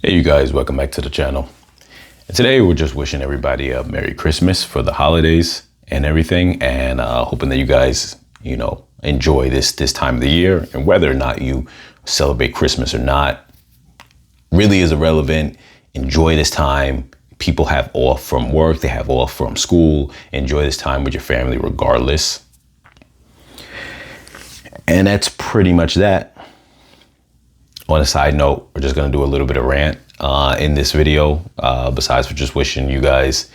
Hey you guys, welcome back to the channel. And today we're just wishing everybody a Merry Christmas for the holidays and everything, and hoping that you guys, enjoy this time of the year. And whether or not you celebrate Christmas or not really is irrelevant. Enjoy this time. People have off from work, they have off from school. Enjoy this time with your family regardless. And that's pretty much that. On a side note, we're just gonna do a little bit of rant in this video. Besides for just wishing you guys,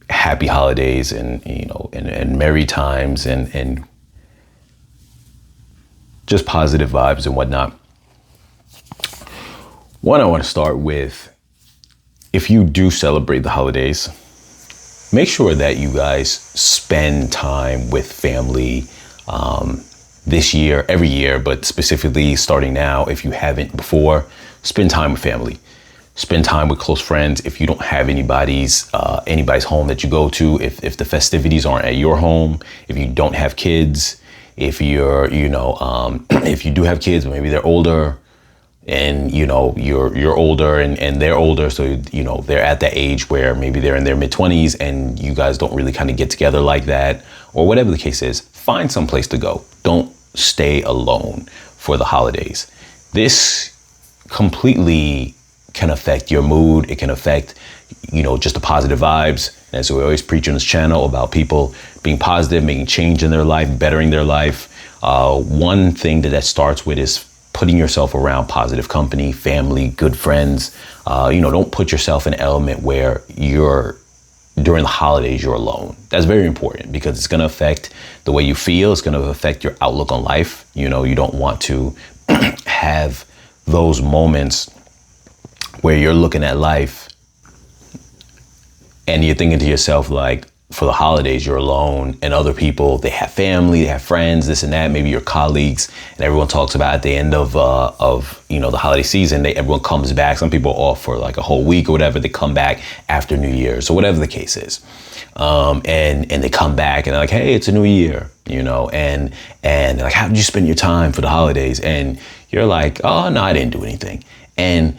happy holidays and merry times and just positive vibes and whatnot. One, I want to start with, if you do celebrate the holidays, make sure that you guys spend time with family this year, every year, but specifically starting now. If you haven't before, spend time with family. Spend time with close friends. If you don't have anybody's home that you go to, if the festivities aren't at your home, if you don't have kids, if you're, if you do have kids, but maybe they're older, and you're older and they're older, so they're at that age where maybe they're in their mid-20s and you guys don't really kind of get together like that, or whatever the case is, find some place to go. Don't stay alone for the holidays. This completely can affect your mood. It can affect just the positive vibes. And so we always preach on this channel about people being positive, making change in their life, bettering their life. One thing that starts with is putting yourself around positive company, family, good friends. Don't put yourself in an element where during the holidays, you're alone. That's very important because it's going to affect the way you feel. It's going to affect your outlook on life. You don't want to have those moments where you're looking at life and you're thinking to yourself, like, for the holidays, you're alone, and other people, they have family, they have friends, this and that, maybe your colleagues, and everyone talks about at the end of the holiday season, everyone comes back. Some people are off for like a whole week or whatever. They come back after New Year's or whatever the case is. And they come back and they're like, hey, it's a new year, and they're like, how did you spend your time for the holidays? And you're like, oh, no, I didn't do anything. And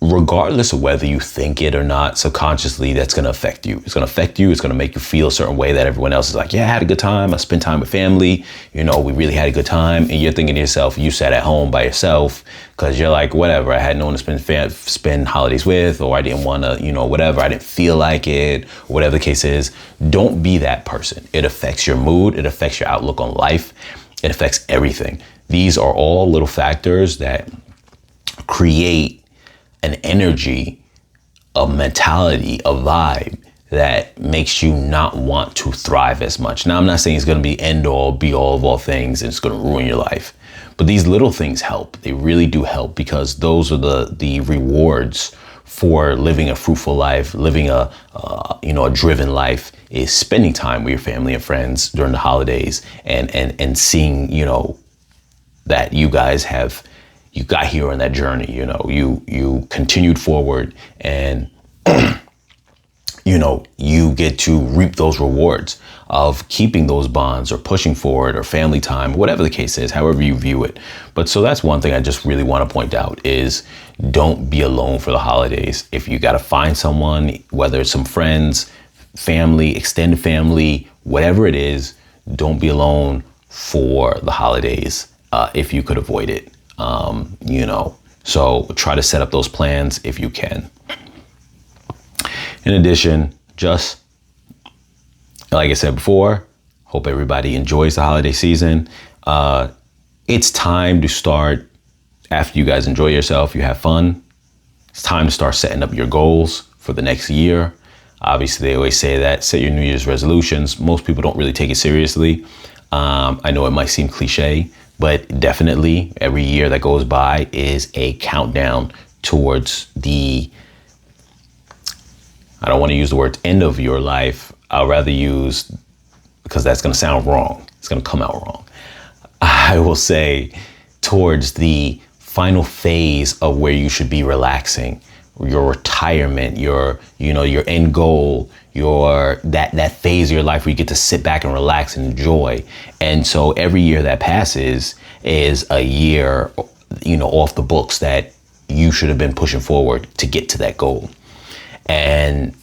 regardless of whether you think it or not, subconsciously, that's going to affect you. It's going to affect you. It's going to make you feel a certain way that everyone else is like, yeah, I had a good time. I spent time with family. We really had a good time. And you're thinking to yourself, you sat at home by yourself because you're like, whatever, I had no one to spend holidays with, or I didn't want to, whatever, I didn't feel like it, or whatever the case is. Don't be that person. It affects your mood. It affects your outlook on life. It affects everything. These are all little factors that create an energy, a mentality, a vibe that makes you not want to thrive as much. Now, I'm not saying it's going to be end all, be all of all things, and it's going to ruin your life. But these little things help. They really do help, because those are the rewards for living a fruitful life, living a driven life, is spending time with your family and friends during the holidays and seeing, that you guys you got here on that journey, you continued forward, and, you get to reap those rewards of keeping those bonds or pushing forward, or family time, whatever the case is, however you view it. But so that's one thing I just really want to point out is, don't be alone for the holidays. If you got to find someone, whether it's some friends, family, extended family, whatever it is, don't be alone for the holidays if you could avoid it. So try to set up those plans if you can. In addition, just like I said before, hope everybody enjoys the holiday season. It's time to start, after you guys enjoy yourself, you have fun, it's time to start setting up your goals for the next year. Obviously, they always say that, set your New Year's resolutions. Most people don't really take it seriously. I know it might seem cliche, but definitely every year that goes by is a countdown towards I don't want to use the word end of your life. I'll rather use, because that's going to sound wrong. It's going to come out wrong. I will say towards the final phase of where you should be relaxing, your retirement, your end goal, that phase of your life where you get to sit back and relax and enjoy. And so every year that passes is a year, off the books that you should have been pushing forward to get to that goal. And,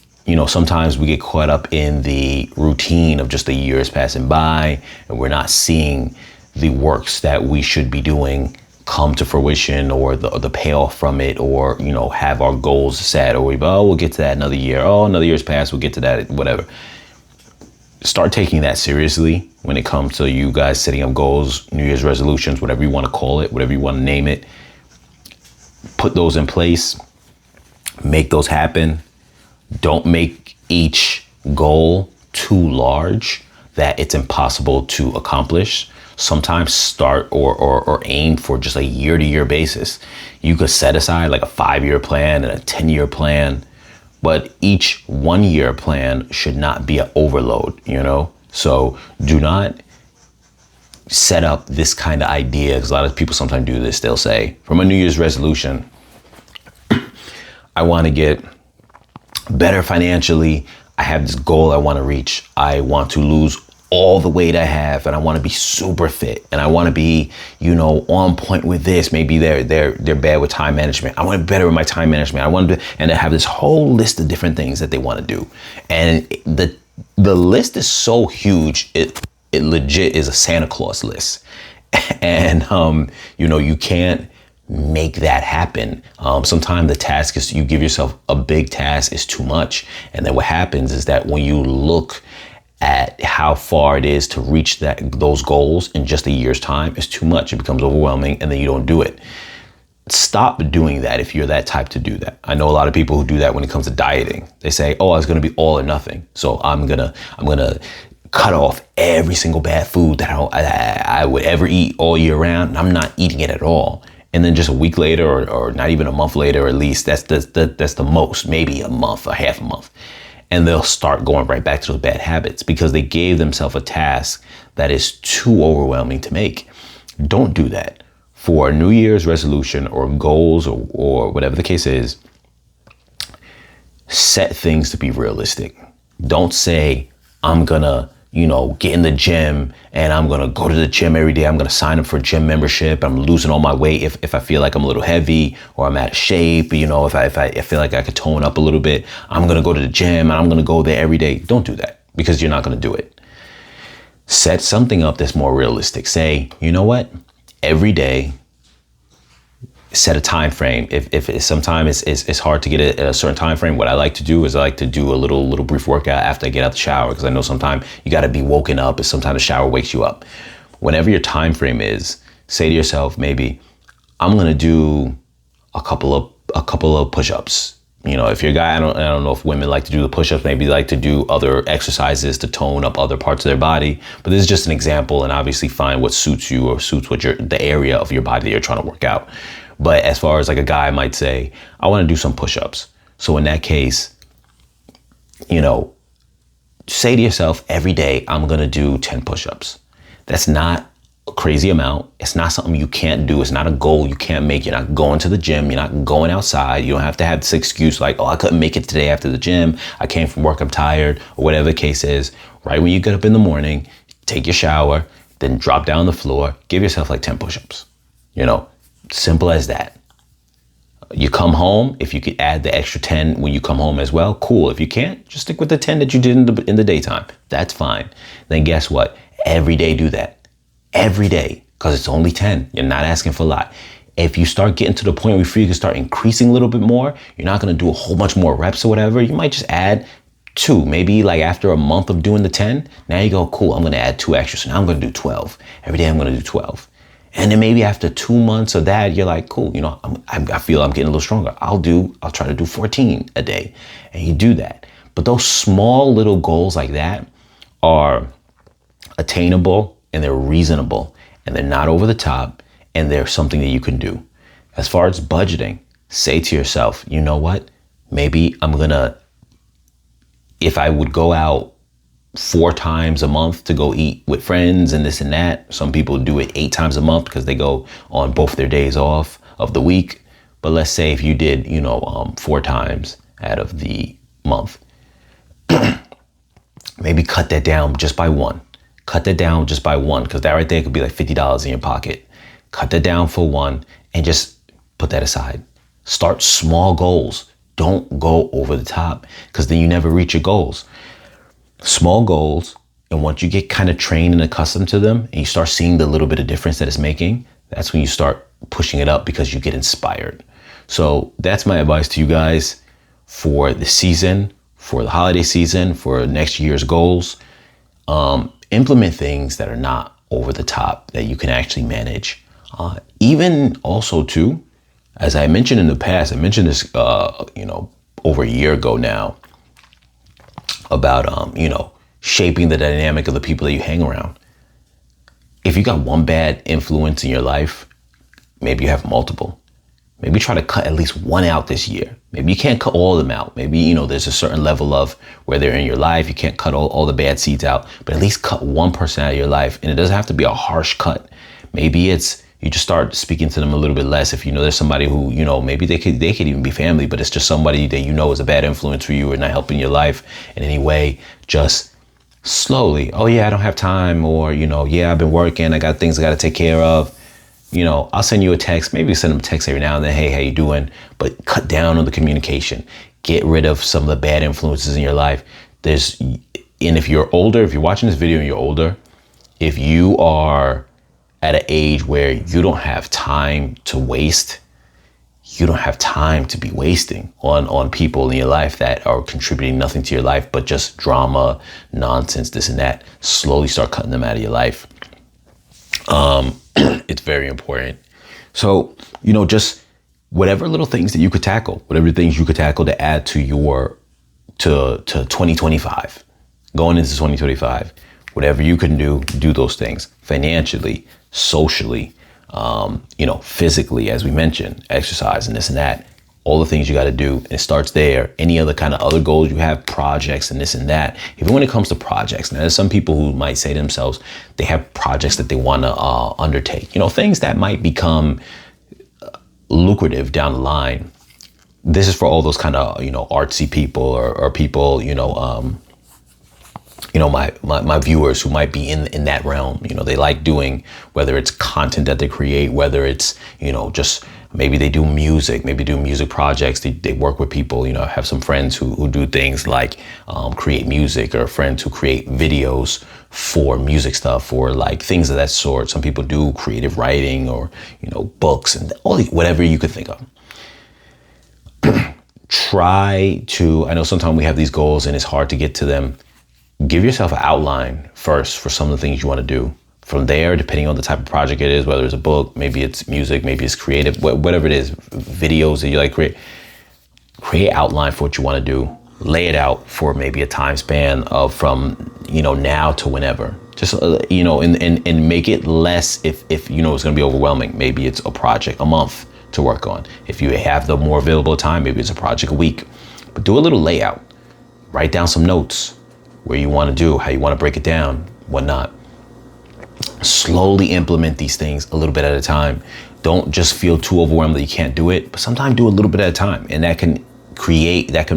sometimes we get caught up in the routine of just the years passing by, and we're not seeing the works that we should be doing come to fruition, or the payoff from it, or, have our goals set, or we'll get to that another year. Oh, another year's passed, we'll get to that, whatever. Start taking that seriously when it comes to you guys setting up goals, New Year's resolutions, whatever you want to call it, whatever you want to name it. Put those in place, make those happen. Don't make each goal too large that it's impossible to accomplish. Sometimes start or aim for just a year-to-year basis. You could set aside like a 5-year plan and a 10-year plan, but each 1-year plan should not be an overload, So do not set up this kind of idea, because a lot of people sometimes do this. They'll say, from a New Year's resolution, I want to get better financially. I have this goal I want to reach. I want to lose all the weight I have, and I want to be super fit, and I want to be, on point with this. Maybe they're bad with time management. I want to be better with my time management. I want to, and they have this whole list of different things that they want to do. And the list is so huge, it legit is a Santa Claus list. And, you can't make that happen. Sometimes the task is, you give yourself a big task is too much. And then what happens is that when you look at how far it is to reach those goals in just a year's time, it's too much. It becomes overwhelming, and then you don't do it. Stop doing that if you're that type to do that. I know a lot of people who do that when it comes to dieting. They say, oh, it's going to be all or nothing. So I'm going to cut off every single bad food that I would ever eat all year round. And I'm not eating it at all. And then just a week later, or not even a month later, at least that's the most, maybe a month, or half a month. And they'll start going right back to those bad habits because they gave themselves a task that is too overwhelming to make. Don't do that. For a New Year's resolution or goals or whatever the case is, set things to be realistic. Don't say, I'm gonna, get in the gym and I'm gonna go to the gym every day. I'm gonna sign up for a gym membership. I'm losing all my weight if I feel like I'm a little heavy, or I'm out of shape. If I feel like I could tone up a little bit, I'm gonna go to the gym and I'm gonna go there every day. Don't do that, because you're not gonna do it. Set something up that's more realistic. Say, you know what? Every day, set a time frame. If sometimes it's hard to get a certain time frame, what I like to do is I like to do a little brief workout after I get out the shower, because I know sometimes you got to be woken up, and sometimes the shower wakes you up. Whenever your time frame is, say to yourself, maybe I'm gonna do a couple of push-ups. If you're a guy, I don't know if women like to do the push-ups. Maybe they like to do other exercises to tone up other parts of their body. But this is just an example, and obviously find what suits you or suits the area of your body that you're trying to work out. But as far as like a guy might say, I want to do some push-ups. So in that case, say to yourself, every day I'm going to do 10 push-ups. That's not a crazy amount. It's not something you can't do. It's not a goal you can't make. You're not going to the gym. You're not going outside. You don't have to have this excuse like, oh, I couldn't make it today after the gym. I came from work, I'm tired, or whatever the case is. Right when you get up in the morning, take your shower, then drop down on the floor, give yourself like 10 push-ups. Simple as that. You come home, if you could add the extra 10 when you come home as well, cool. If you can't, just stick with the 10 that you did in the daytime. That's fine. Then guess what? Every day do that. Every day, because it's only 10. You're not asking for a lot. If you start getting to the point where you can start increasing a little bit more, you're not going to do a whole bunch more reps or whatever. You might just add 2. Maybe like after a month of doing the 10, now you go, cool, I'm going to add 2 extra. So now I'm going to do 12. Every day I'm going to do 12. And then maybe after 2 months of that, you're like, cool, I feel I'm getting a little stronger. I'll try to do 14 a day. And you do that. But those small little goals like that are attainable, and they're reasonable, and they're not over the top, and they're something that you can do. As far as budgeting, say to yourself, you know what? Maybe if I would go out 4 times a month to go eat with friends and this and that. Some people do it 8 times a month because they go on both their days off of the week. But let's say if you did, 4 times out of the month, maybe cut that down just by 1. Cut that down just by 1, because that right there could be like $50 in your pocket. Cut that down for 1 and just put that aside. Start small goals. Don't go over the top, because then you never reach your goals. Small goals, and once you get kind of trained and accustomed to them and you start seeing the little bit of difference that it's making, that's when you start pushing it up, because you get inspired. So that's my advice to you guys for the season, for the holiday season, for next year's goals. Implement things that are not over the top, that you can actually manage. Even also too, as I mentioned in the past, I mentioned this, over a year ago now, about, shaping the dynamic of the people that you hang around. If you got one bad influence in your life, maybe you have multiple. Maybe try to cut at least one out this year. Maybe you can't cut all of them out. Maybe, there's a certain level of where they're in your life. You can't cut all the bad seeds out, but at least cut one person out of your life. And it doesn't have to be a harsh cut. Maybe it's, you just start speaking to them a little bit less. If there's somebody who, maybe they could even be family, but it's just somebody that is a bad influence for you or not helping your life in any way. Just slowly, oh yeah, I don't have time, or, yeah, I've been working, I got things I got to take care of. I'll send you a text, maybe send them a text every now and then, hey, how you doing? But cut down on the communication. Get rid of some of the bad influences in your life. And if you're older, if you're watching this video and you're older, if you are at an age where you don't have time to waste, you don't have time to be wasting on people in your life that are contributing nothing to your life, but just drama, nonsense, this and that. Slowly start cutting them out of your life. It's very important. So, just whatever little things that you could tackle, to add to your, to 2025, going into 2025, whatever you can do those things financially, socially, physically, as we mentioned, exercise and this and that, all the things you got to do. And it starts there. Any other kind of other goals you have, projects and this and that. Even when it comes to projects, now there's some people who might say to themselves, they have projects that they want to undertake, things that might become lucrative down the line. This is for all those kind of, artsy people or people, my viewers who might be in that realm. They like doing, whether it's content that they create, whether it's, just maybe they do music, projects. They work with people, have some friends who do things like create music, or friends who create videos for music stuff, or like things of that sort. Some people do creative writing, or, books and whatever you could think of. I know sometimes we have these goals and it's hard to get to them. Give yourself an outline first for some of the things you want to do. From there, depending on the type of project it is, whether it's a book, maybe it's music, maybe it's creative, whatever it is, videos that you like, create outline for what you want to do. Lay it out for maybe a time span of from, now to whenever. Just, and make it less if it's going to be overwhelming. Maybe it's a project a month to work on. If you have the more available time, maybe it's a project a week. But do a little layout. Write down some notes. Where you want to do, how you want to break it down, whatnot. Slowly implement these things a little bit at a time. Don't just feel too overwhelmed that you can't do it, but sometimes do a little bit at a time. And that can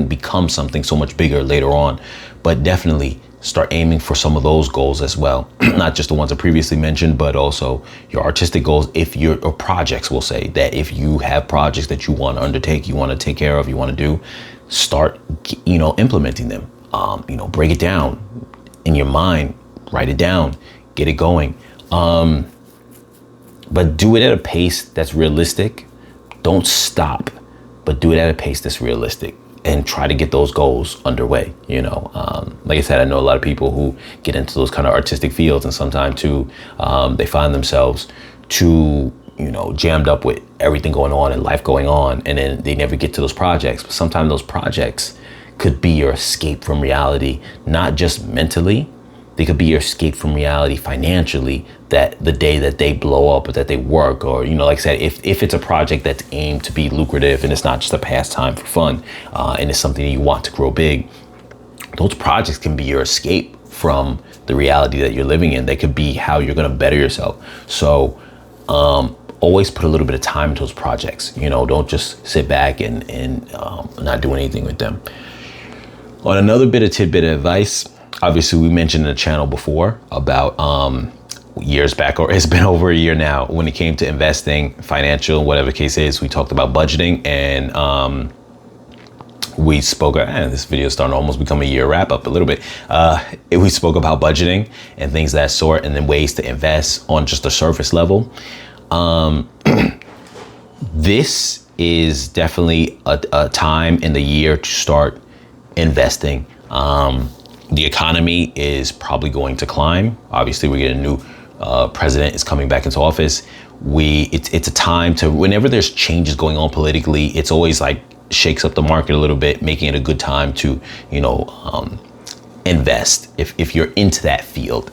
become something so much bigger later on. But definitely start aiming for some of those goals as well. Not just the ones I previously mentioned, but also your artistic goals. Or projects, we'll say that if you have projects that you want to undertake, you want to take care of, you want to do, start, implementing them. Break it down in your mind, write it down, get it going. But do it at a pace that's realistic. Don't stop, but do it at a pace that's realistic, and try to get those goals underway. Like I said, I know a lot of people who get into those kind of artistic fields, and sometimes too, they find themselves too, jammed up with everything going on and life going on, and then they never get to those projects. But sometimes those projects could be your escape from reality, not just mentally. They could be your escape from reality financially, that the day that they blow up or that they work, or, like I said, if it's a project that's aimed to be lucrative and it's not just a pastime for fun, and it's something that you want to grow big, those projects can be your escape from the reality that you're living in. They could be how you're going to better yourself. So always put a little bit of time into those projects. Don't just sit back and not do anything with them. On another tidbit of advice, obviously we mentioned in the channel before about years back, or it's been over a year now, when it came to investing, financial, whatever the case is. We talked about budgeting, and we spoke, this video is starting to almost become a year wrap up a little bit. We spoke about budgeting and things of that sort, and then ways to invest on just a surface level. This is definitely a time in the year to start investing. The economy is probably going to climb. Obviously, we get a new president is coming back into office. It's a time to, whenever there's changes going on politically, it's always like shakes up the market a little bit, making it a good time to, invest if you're into that field.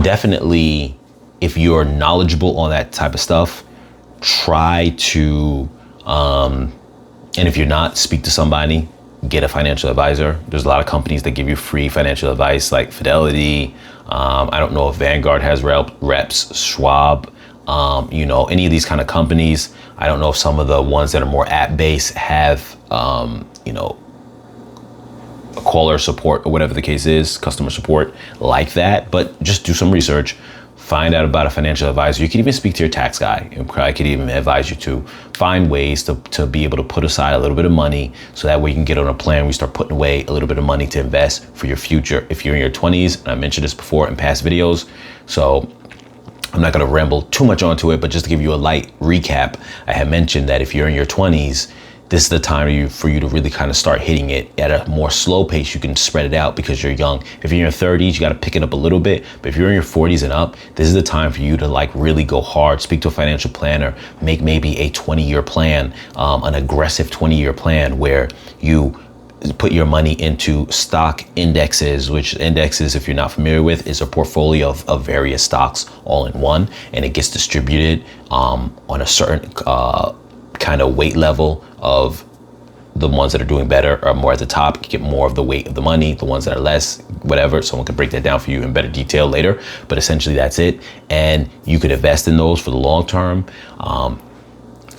Definitely, if you're knowledgeable on that type of stuff, try to, and if you're not, speak to somebody, get a financial advisor. There's a lot of companies that give you free financial advice, like Fidelity. I don't know if Vanguard has reps, Schwab, any of these kind of companies. I don't know if some of the ones that are more app-based have, a caller support or whatever the case is, customer support like that. But just do some research. Find out about a financial advisor. You can even speak to your tax guy. I could even advise you to find ways to be able to put aside a little bit of money, so that way you can get on a plan where you start putting away a little bit of money to invest for your future. If you're in your 20s, and I mentioned this before in past videos, so I'm not going to ramble too much onto it, but just to give you a light recap, I had mentioned that if you're in your 20s, this is the time for you to really kind of start hitting it at a more slow pace. You can spread it out because you're young. If you're in your 30s, you got to pick it up a little bit. But if you're in your 40s and up, this is the time for you to like really go hard. Speak to a financial planner. Make maybe a 20-year plan, an aggressive 20-year plan where you put your money into stock indexes, which indexes, if you're not familiar with, is a portfolio of various stocks all in one, and it gets distributed on a certain kind of weight level of the ones that are doing better or more at the top. You get more of the weight of the money. The ones that are less, whatever, someone can break that down for you in better detail later, but essentially that's it. And you could invest in those for the long term.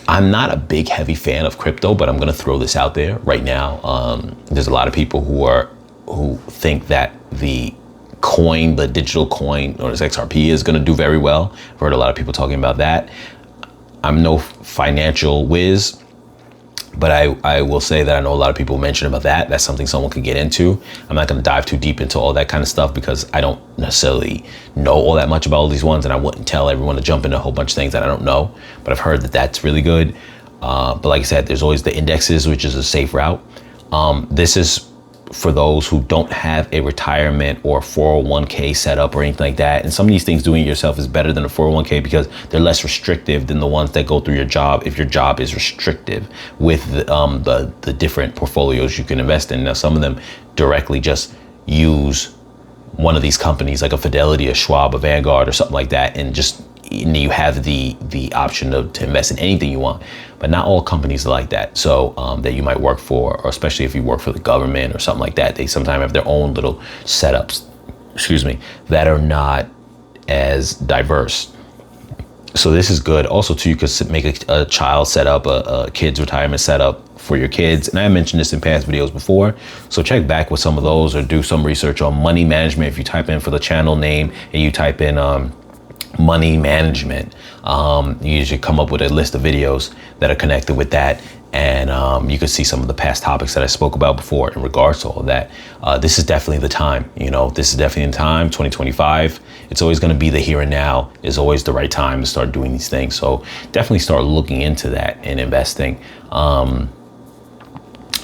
I'm not a big heavy fan of crypto, but I'm going to throw this out there right now. There's a lot of people who think that the digital coin, known as XRP, is going to do very well. I've heard a lot of people talking about that. I'm no financial whiz, but I will say that I know a lot of people mention about that. That's something someone could get into. I'm not going to dive too deep into all that kind of stuff because I don't necessarily know all that much about all these ones, and I wouldn't tell everyone to jump into a whole bunch of things that I don't know. But I've heard that that's really good. But like I said, there's always the indexes, which is a safe route. This is for those who don't have a retirement or 401k set up or anything like that. And some of these things doing it yourself is better than a 401k because they're less restrictive than the ones that go through your job, if your job is restrictive with the different portfolios you can invest in. Now, some of them directly just use one of these companies, like a Fidelity, a Schwab, a Vanguard, or something like that, and you have the option to invest in anything you want. But not all companies are like that. So that you might work for, or especially if you work for the government or something like that, they sometimes have their own little setups, that are not as diverse. So this is good. Also, too, you could make a child setup, a kid's retirement setup for your kids. And I mentioned this in past videos before. So check back with some of those, or do some research on money management. If you type in for the channel name and you type in money management, you usually come up with a list of videos that are connected with that. And you can see some of the past topics that I spoke about before in regards to all of that. This is definitely the time, this is definitely the time, 2025. It's always going to be the here and now is always the right time to start doing these things. So definitely start looking into that and investing.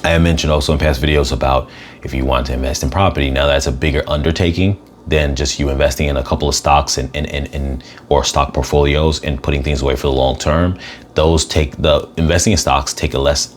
I mentioned also in past videos about if you want to invest in property. Now that's a bigger undertaking than just you investing in a couple of stocks or stock portfolios and putting things away for the long term. Investing in stocks take a less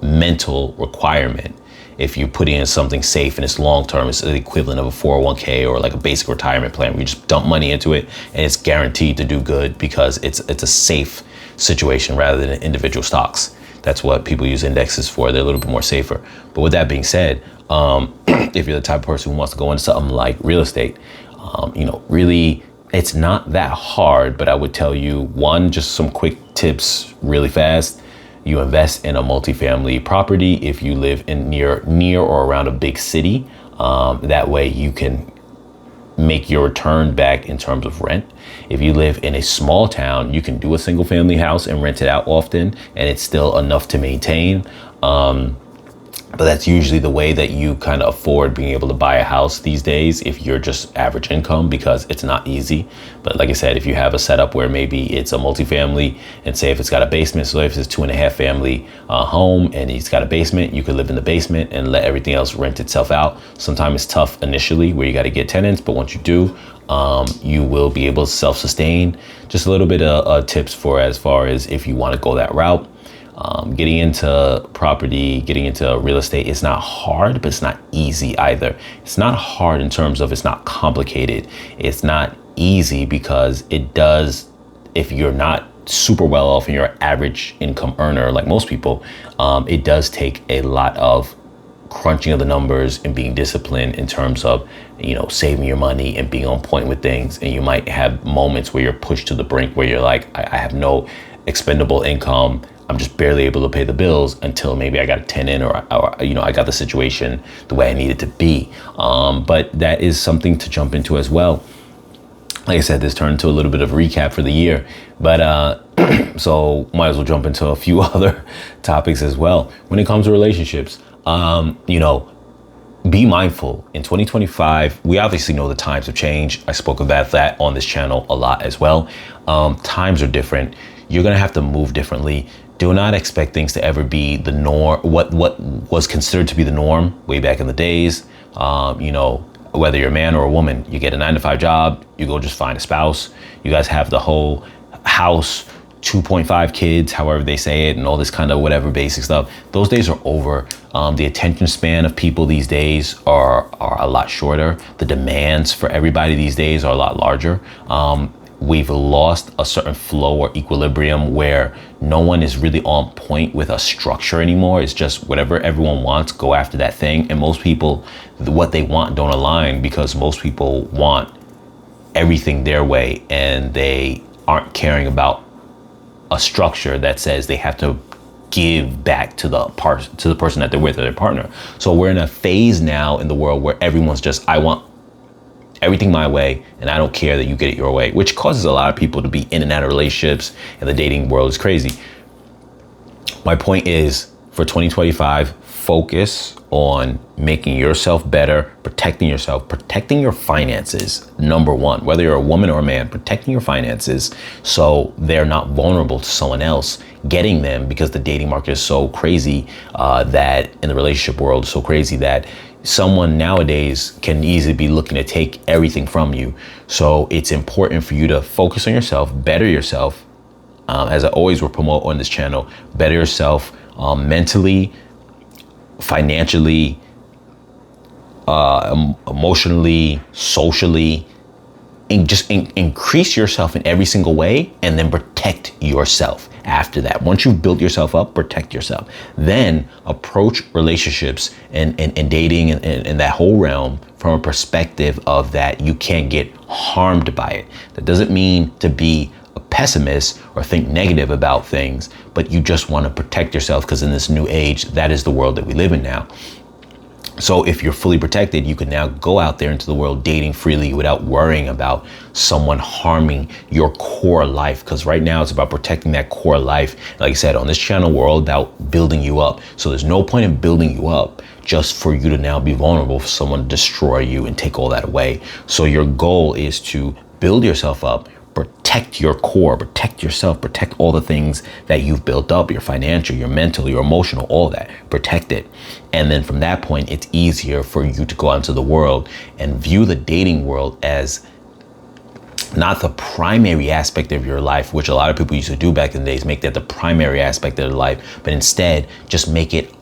mental requirement. If you put in something safe and it's long term, it's the equivalent of a 401k or like a basic retirement plan where you just dump money into it and it's guaranteed to do good because it's a safe situation rather than individual stocks. That's what people use indexes for. They're a little bit more safer. But with that being said, if you're the type of person who wants to go into something like real estate, really, it's not that hard. But I would tell you, one, just some quick tips really fast. You invest in a multifamily property if you live in near or around a big city. That way you can make your return back in terms of rent. If you live in a small town, you can do a single family house and rent it out often, and it's still enough to maintain. But that's usually the way that you kind of afford being able to buy a house these days if you're just average income, because it's not easy. But like I said, if you have a setup where maybe it's a multifamily, and say if it's got a basement, so if it's 2.5 family home and it's got a basement, you could live in the basement and let everything else rent itself out. Sometimes it's tough initially where you got to get tenants, but once you do, you will be able to self-sustain. Just a little bit of tips for as far as if you want to go that route. Getting into property, getting into real estate is not hard, but it's not easy either. It's not hard in terms of it's not complicated. It's not easy because it does, if you're not super well off and you're an average income earner like most people, it does take a lot of crunching of the numbers and being disciplined in terms of, saving your money and being on point with things. And you might have moments where you're pushed to the brink where you're like, I have no expendable income. I'm just barely able to pay the bills until maybe I got a tenant or I got the situation the way I need it to be. But that is something to jump into as well. Like I said, this turned into a little bit of a recap for the year, but so might as well jump into a few other topics as well. When it comes to relationships, be mindful. In 2025, we obviously know the times have changed. I spoke about that on this channel a lot as well. Times are different. You're going to have to move differently. Do not expect things to ever be the norm, what was considered to be the norm way back in the days. Whether you're a man or a woman, you get a 9-to-5 job, you go just find a spouse. You guys have the whole house, 2.5 kids, however they say it, and all this kind of whatever basic stuff. Those days are over. The attention span of people these days are a lot shorter. The demands for everybody these days are a lot larger. We've lost a certain flow or equilibrium where no one is really on point with a structure anymore. It's just whatever everyone wants, go after that thing. And most people, what they want don't align because most people want everything their way and they aren't caring about a structure that says they have to give back to the person that they're with or their partner. So we're in a phase now in the world where everyone's just, I want everything my way, and I don't care that you get it your way, which causes a lot of people to be in and out of relationships, and the dating world is crazy. My point is, for 2025, focus on making yourself better, protecting yourself, protecting your finances. Number one, whether you're a woman or a man, protecting your finances so they're not vulnerable to someone else getting them, because the dating market is so crazy that in the relationship world is so crazy that someone nowadays can easily be looking to take everything from you. So it's important for you to focus on yourself, better yourself. As I always will promote on this channel, better yourself mentally, financially, emotionally, socially, and just increase yourself in every single way, and then protect yourself after that. Once you've built yourself up, protect yourself. Then approach relationships and dating and that whole realm from a perspective of that you can't get harmed by it. That doesn't mean to be a pessimist or think negative about things, but you just want to protect yourself, because in this new age, that is the world that we live in now. So if you're fully protected, you can now go out there into the world dating freely without worrying about someone harming your core life. Because right now it's about protecting that core life. Like I said, on this channel, we're all about building you up. So there's no point in building you up just for you to now be vulnerable for someone to destroy you and take all that away. So your goal is to build yourself up, protect your core, protect yourself, protect all the things that you've built up, your financial, your mental, your emotional, all that, protect it. And then from that point, it's easier for you to go out into the world and view the dating world as not the primary aspect of your life, which a lot of people used to do back in the days, make that the primary aspect of their life, but instead just make it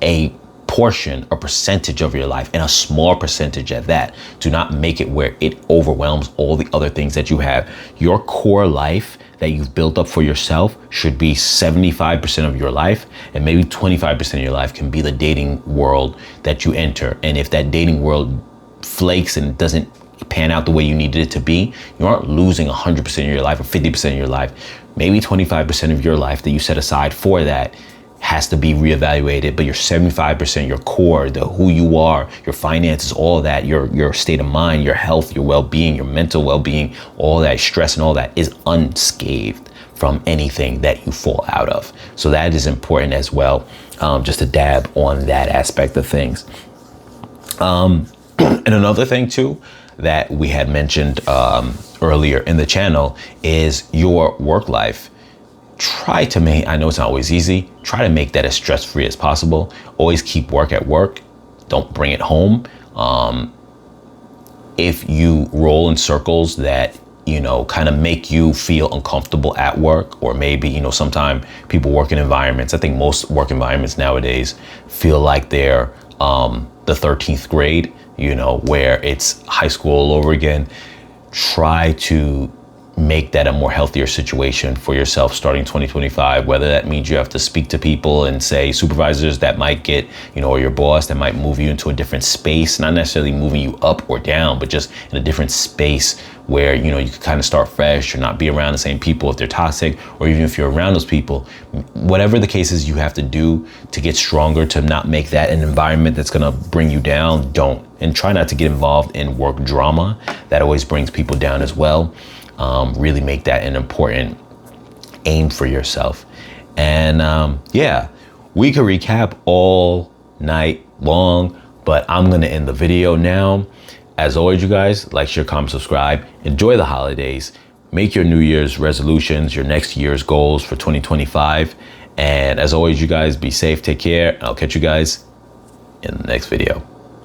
a portion or percentage of your life, and a small percentage at that. Do not make it where it overwhelms all the other things that you have. Your core life that you've built up for yourself should be 75% of your life, and maybe 25% of your life can be the dating world that you enter. And if that dating world flakes and doesn't pan out the way you needed it to be, you aren't losing 100% of your life or 50% of your life. Maybe 25% of your life that you set aside for that has to be reevaluated, but your 75%, your core, the who you are, your finances, all that, your state of mind, your health, your well-being, your mental well-being, all that stress and all that is unscathed from anything that you fall out of. So that is important as well, just to dab on that aspect of things. And another thing too that we had mentioned earlier in the channel is your work life. Try to make, I know it's not always easy, try to make that as stress-free as possible. Always keep work at work. Don't bring it home. If you roll in circles that, you know, kind of make you feel uncomfortable at work, or maybe, you know, sometimes people work in environments, I think most work environments nowadays feel like they're the 13th grade, you know, where it's high school all over again. Try to make that a more healthier situation for yourself starting 2025, whether that means you have to speak to people and say supervisors that might get, you know, or your boss that might move you into a different space, not necessarily moving you up or down, but just in a different space where, you know, you can kind of start fresh or not be around the same people if they're toxic, or even if you're around those people. Whatever the case is you have to do to get stronger, to not make that an environment that's going to bring you down, don't. And try not to get involved in work drama. That always brings people down as well. Really make that an important aim for yourself. And yeah, we could recap all night long, but I'm gonna end the video now. As always, you guys, like, share, comment, subscribe. Enjoy the holidays. Make your New Year's resolutions, your next year's goals for 2025. And as always, you guys, be safe, take care. I'll catch you guys in the next video.